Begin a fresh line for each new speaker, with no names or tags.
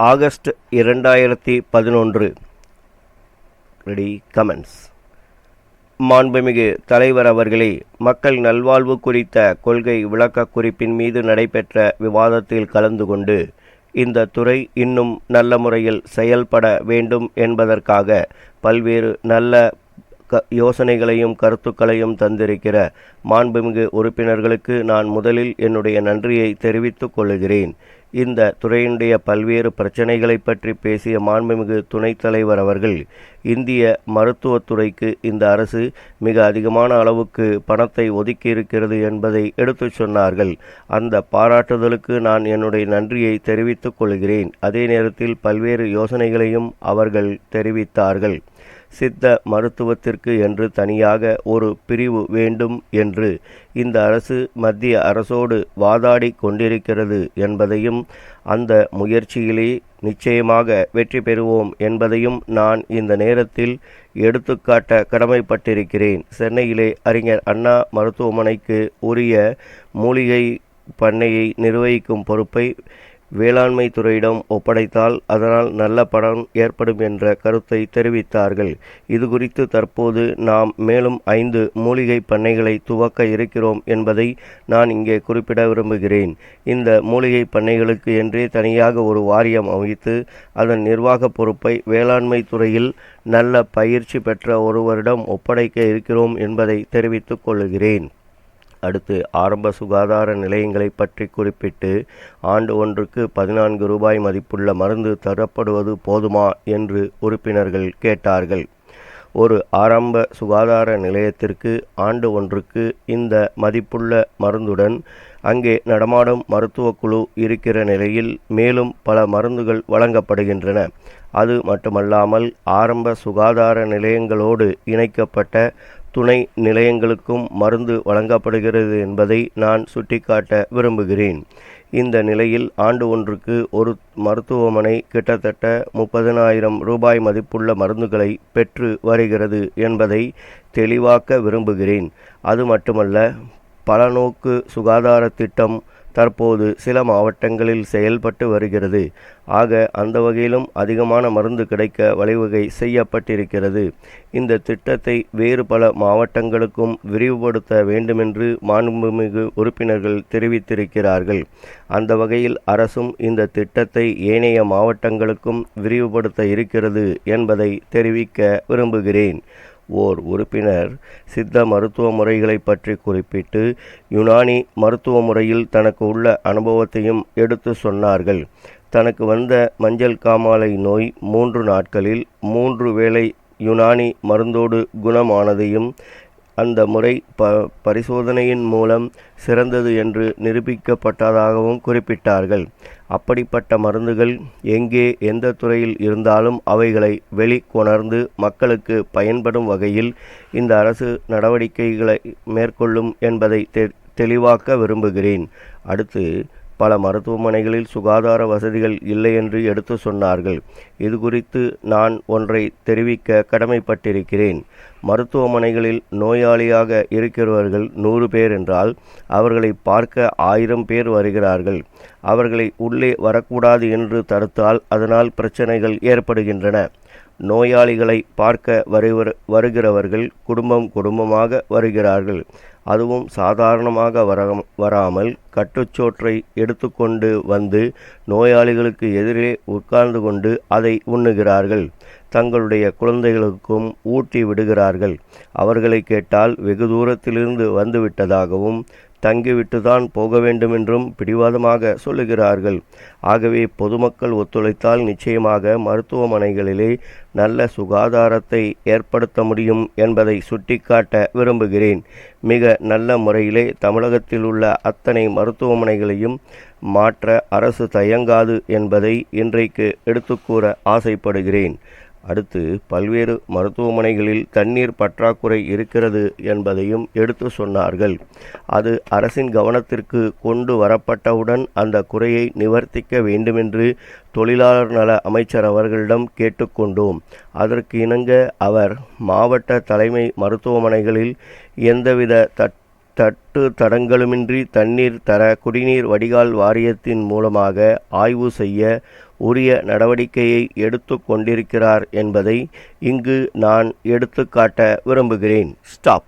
August 2011. Ready comments. மாண்புமிகு தலைவர் அவர்களே, மக்கள் நல்வாழ்வு குறித்த கொள்கை விளக்க குறிப்பின் மீது நடைபெற்ற விவாதத்தில் கலந்து கொண்டு இந்த துறை இன்னும் நல்ல முறையில் செயல்பட வேண்டும் என்பதற்காக பல்வேறு நல்ல யோசனைகளையும் கருத்துக்களையும் தந்திருக்கிற மாண்புமிகு உறுப்பினர்களுக்கு நான் முதலில் என்னுடைய நன்றியை தெரிவித்துக் கொள்கிறேன். இந்த துறையினுடைய பல்வேறு பிரச்சனைகளை பற்றி பேசிய மாண்புமிகு துணைத் தலைவர் அவர்கள், இந்திய மருத்துவத்துறைக்கு இந்த அரசு மிக அதிகமான அளவுக்கு பணத்தை ஒதுக்கியிருக்கிறது என்பதை எடுத்து சொன்னார்கள். அந்த பாராட்டுதலுக்கு நான் என்னுடைய நன்றியை தெரிவித்துக் கொள்கிறேன். அதே நேரத்தில் பல்வேறு யோசனைகளையும் அவர்கள் தெரிவித்தார்கள். சித்த மருத்துவத்திற்கு என்று தனியாக ஒரு பிரிவு வேண்டும் என்று இந்த அரசு மத்திய அரசோடு வாதாடி கொண்டிருக்கிறது என்பதையும், அந்த முயற்சியிலே நிச்சயமாக வெற்றி பெறுவோம் என்பதையும் நான் இந்த நேரத்தில் எடுத்துக்காட்ட கடமைப்பட்டிருக்கிறேன். சென்னையிலே அறிஞர் அண்ணா மருத்துவமனைக்கு உரிய மூலிகை பண்ணையை நிர்வகிக்கும் பொறுப்பை வேளாண்மை துறையிடம் ஒப்படைத்தால் அதனால் நல்ல பலன் ஏற்படும் என்ற கருத்தை தெரிவித்தார்கள். இது குறித்து தற்போது நாம் மேலும் 5 மூலிகை பண்ணைகளை துவக்க இருக்கிறோம் என்பதை நான் இங்கே குறிப்பிட விரும்புகிறேன். இந்த மூலிகை பண்ணைகளுக்கு என்றே தனியாக ஒரு வாரியம் அமைத்து அதன் நிர்வாக பொறுப்பை வேளாண்மை துறையில் நல்ல பயிற்சி பெற்ற ஒருவரிடம் ஒப்படைக்க இருக்கிறோம் என்பதை தெரிவித்துக் கொள்கிறேன். அடுத்து, ஆரம்ப சுகாதார நிலையங்களை பற்றி குறிப்பிட்டு ஆண்டு ஒன்றுக்கு 14 ரூபாய் மதிப்புள்ள மருந்து தரப்படுவது போதுமா என்று உறுப்பினர்கள் கேட்டார்கள். ஒரு ஆரம்ப சுகாதார நிலையத்திற்கு ஆண்டு ஒன்றுக்கு இந்த மதிப்புள்ள மருந்துடன் அங்கே நடமாடும் மருத்துவ குழு இருக்கிற நிலையில் மேலும் பல மருந்துகள் வழங்கப்படுகின்றன. அது மட்டுமல்லாமல் ஆரம்ப சுகாதார நிலையங்களோடு இணைக்கப்பட்ட துணை நிலையங்களுக்கும் மருந்து வழங்கப்படுகிறது என்பதை நான் சுட்டிக்காட்ட விரும்புகிறேன். இந்த நிலையில் ஆண்டு ஒன்றுக்கு ஒரு மருத்துவமனை கிட்டத்தட்ட 30,000 ரூபாய் மதிப்புள்ள மருந்துகளை பெற்று வருகிறது என்பதை தெளிவாக்க விரும்புகிறேன். அது மட்டுமல்ல, பலநோக்கு சுகாதார திட்டம் தற்போது சில மாவட்டங்களில் செயல்பட்டு வருகிறது. ஆக அந்த வகையிலும் அதிகமான மருந்து கிடைக்க வழிவகை செய்யப்பட்டிருக்கிறது. இந்த திட்டத்தை வேறு பல மாவட்டங்களுக்கும் விரிவுபடுத்த வேண்டுமென்று மாண்புமிகு உறுப்பினர்கள் தெரிவித்திருக்கிறார்கள். அந்த வகையில் அரசும் இந்த திட்டத்தை ஏனைய மாவட்டங்களுக்கும் விரிவுபடுத்த இருக்கிறது என்பதை தெரிவிக்க விரும்புகிறேன். ஓர் உறுப்பினர் சித்த மருத்துவ முறைகளை பற்றி குறிப்பிட்டு யுனானி மருத்துவ முறையில் தனக்கு உள்ள அனுபவத்தையும் எடுத்து சொன்னார்கள். தனக்கு வந்த மஞ்சள் காமாலை நோய் 3 நாட்களில் 3 வேளை யுனானி மருந்தோடு குணமானதையும் அந்த முறை பரிசோதனையின் மூலம் சிறந்தது என்று நிரூபிக்கப்பட்டதாகவும் குறிப்பிட்டார்கள். அப்படிப்பட்ட மருந்துகள் எங்கே எந்த துறையில் இருந்தாலும் அவைகளை வெளிக்கொணர்ந்து மக்களுக்கு பயன்படும் வகையில் இந்த அரசு நடவடிக்கைகளை மேற்கொள்ளும் என்பதை தெளிவாக்க விரும்புகிறேன். அடுத்து, பல மருத்துவமனைகளில் சுகாதார வசதிகள் இல்லை என்று எடுத்து சொன்னார்கள். இது குறித்து நான் ஒன்றை தெரிவிக்க கடமைப்பட்டிருக்கிறேன். மருத்துவமனைகளில் நோயாளியாக இருக்கிறவர்கள் 100 பேர் என்றால் அவர்களை பார்க்க 1000 பேர் வருகிறார்கள். அவர்களை உள்ளே வரக்கூடாது என்று தடுத்தால் அதனால் பிரச்சனைகள் ஏற்படுகின்றன. நோயாளிகளை பார்க்க வருகிறவர்கள் குடும்பமாக வருகிறார்கள். அதுவும் சாதாரணமாக வராமல் கட்டுச்சோற்றை எடுத்துக்கொண்டு வந்து நோயாளிகளுக்கு எதிரே உட்கார்ந்து கொண்டு அதை உண்ணுகிறார்கள். தங்களுடைய குழந்தைகளுக்கும் ஊட்டி விடுகிறார்கள். அவர்களை கேட்டால் வெகு தூரத்திலிருந்து வந்துவிட்டதாகவும் தங்கிவிட்டுதான் போக வேண்டுமென்றும் பிடிவாதமாக சொல்லுகிறார்கள். ஆகவே பொதுமக்கள் ஒத்துழைத்தால் நிச்சயமாக மருத்துவமனைகளிலே நல்ல சுகாதாரத்தை ஏற்படுத்த முடியும் என்பதை சுட்டிக்காட்ட விரும்புகிறேன். மிக நல்ல முறையிலே தமிழகத்தில் உள்ள அத்தனை மருத்துவமனைகளையும் மாற்ற அரசு தயங்காது என்பதை இன்றைக்கு எடுத்துக்கூற ஆசைப்படுகிறேன். அடுத்து, பல்வேறு மருத்துவமனைகளில் தண்ணீர் பற்றாக்குறை இருக்கிறது என்பதையும் எடுத்து சொன்னார்கள். அது அரசின் கவனத்திற்கு கொண்டு வரப்பட்டவுடன் அந்த குறையை நிவர்த்திக்க வேண்டுமென்று தொழிலாளர் நல அமைச்சர் அவர்களிடம் கேட்டுக்கொண்டோம். அதற்கு இணங்க அவர் மாவட்ட தலைமை மருத்துவமனைகளில் எந்தவித தட்டு தடங்களுமின்றி தண்ணீர் தர குடிநீர் வடிகால் வாரியத்தின் மூலமாக ஆய்வு செய்ய உரிய நடவடிக்கையை எடுத்து கொண்டிருக்கிறார் என்பதை இங்கு நான் எடுத்துக்காட்ட விரும்புகிறேன். ஸ்டாப்.